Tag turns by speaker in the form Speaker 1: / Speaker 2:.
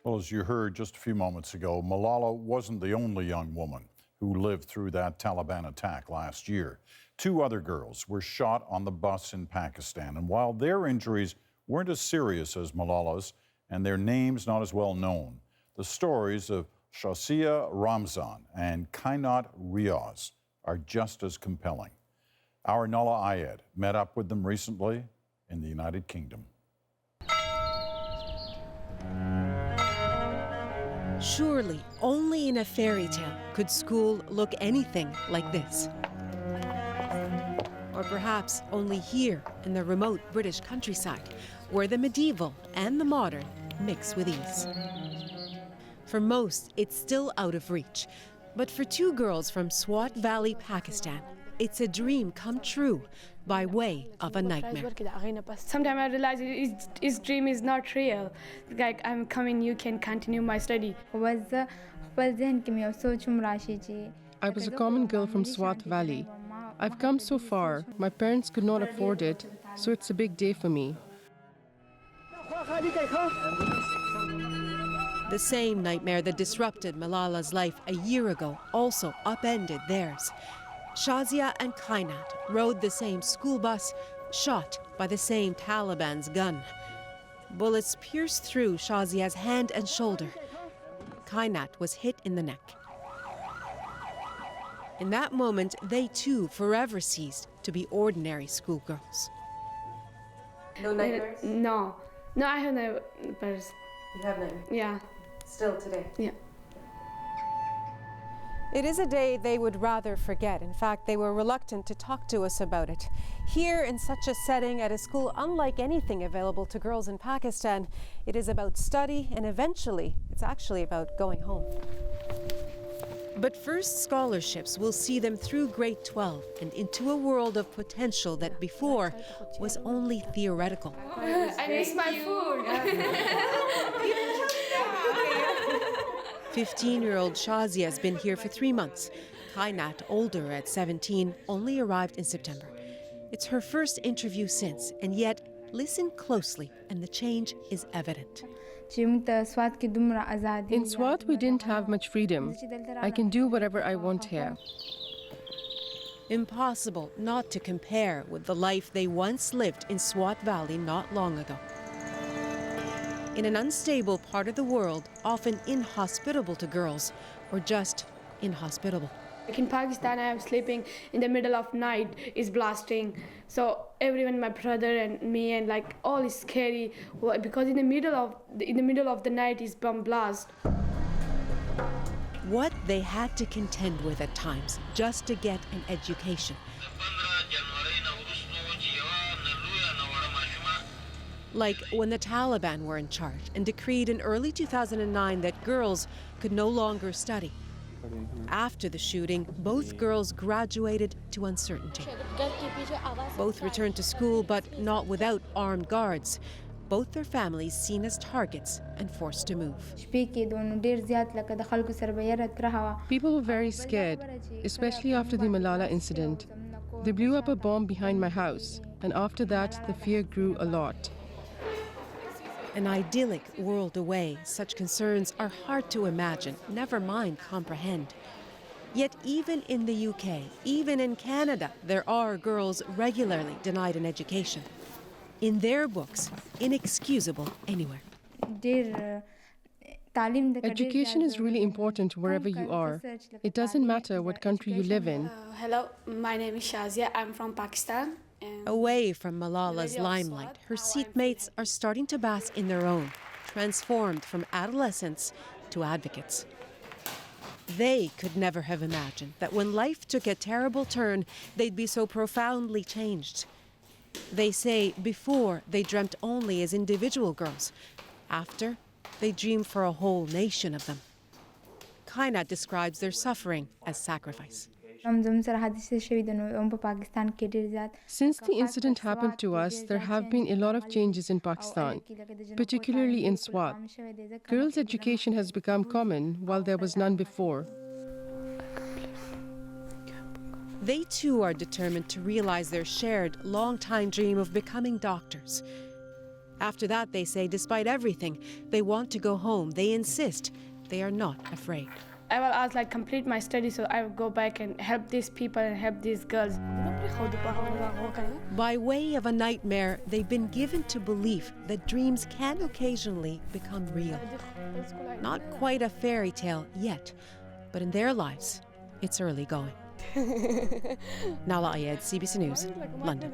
Speaker 1: Well, as you heard just a few moments ago, Malala wasn't the only young woman who lived through that Taliban attack last year. Two other girls were shot on the bus in Pakistan, and while their injuries weren't as serious as Malala's and their names not as well known, the stories of Shazia Ramzan and Kainat Riaz are just as compelling. Our Nahlah Ayed met up with them recently in the United Kingdom.
Speaker 2: Surely, only in a fairy tale could school look anything like this. Or perhaps only here in the remote British countryside, where the medieval and the modern mix with ease. For most, it's still out of reach. But for two girls from Swat Valley, Pakistan, it's a dream come true by way of a nightmare.
Speaker 3: Sometimes I realize his dream is not real. Like, I'm coming, you can continue my study.
Speaker 4: I
Speaker 5: was a common girl from Swat Valley. I've come so far. My parents could not afford it, so it's a big day for me.
Speaker 2: The same nightmare that disrupted Malala's life a year ago also upended theirs. Shazia and Kainat rode the same school bus, shot by the same Taliban's gun. Bullets pierced through Shazia's hand and shoulder. Kainat was hit in the neck. In that moment, they too forever ceased to be ordinary schoolgirls.
Speaker 3: No nightmares? No, I have nightmares.
Speaker 2: You have nightmares?
Speaker 3: Yeah.
Speaker 2: Still today?
Speaker 3: Yeah.
Speaker 2: It is a day they would rather forget. In fact, they were reluctant to talk to us about it. Here, in such a setting, at a school unlike anything available to girls in Pakistan, it is about study, and eventually, it's actually about going home. But first, scholarships will see them through grade 12 and into a world of potential that before was only theoretical.
Speaker 3: I miss my food.
Speaker 2: 15-year-old Shazia has been here for 3 months. Kainat, older at 17, only arrived in September. It's her first interview since, and yet, listen closely, and the change is evident.
Speaker 5: In Swat, we didn't have much freedom. I can do whatever I want here.
Speaker 2: Impossible not to compare with the life they once lived in Swat Valley not long ago. In an unstable part of the world, often inhospitable to girls, or just inhospitable.
Speaker 3: Like in Pakistan, I am sleeping in the middle of night, is blasting. So everyone, my brother and me, and like all is scary because in the middle of the night is bomb blast.
Speaker 2: What they had to contend with at times just to get an education. Like when the Taliban were in charge and decreed in early 2009 that girls could no longer study. After the shooting, both girls graduated to uncertainty. Both returned to school, but not without armed guards. Both their families seen as targets and forced to move.
Speaker 5: People were very scared, especially after the Malala incident. They blew up a bomb behind my house, and after that, the fear grew a lot.
Speaker 2: An idyllic world away, such concerns are hard to imagine, never mind comprehend. Yet even in the UK, even in Canada, there are girls regularly denied an education. In their books, inexcusable anywhere.
Speaker 5: Education is really important wherever you are. It doesn't matter what country you live in.
Speaker 3: Hello, my name is Shazia. I'm from Pakistan.
Speaker 2: Away from Malala's limelight, her seatmates are starting to bask in their own, transformed from adolescents to advocates. They could never have imagined that when life took a terrible turn, they'd be so profoundly changed. They say before they dreamt only as individual girls. After, they dreamed for a whole nation of them. Kainat describes their suffering as sacrifice.
Speaker 5: Since the incident happened to us, there have been a lot of changes in Pakistan, particularly in Swat. Girls' education has become common, while there was none before.
Speaker 2: They too are determined to realize their shared, long-time dream of becoming doctors. After that, they say, despite everything, they want to go home. They insist. They are not afraid.
Speaker 3: I will ask, like, complete my studies so I will go back and help these people and help these girls.
Speaker 2: By way of a nightmare, they've been given to belief that dreams can occasionally become real. Not quite a fairy tale yet, but in their lives, it's early going. Nahlah Ayed, CBC News, London.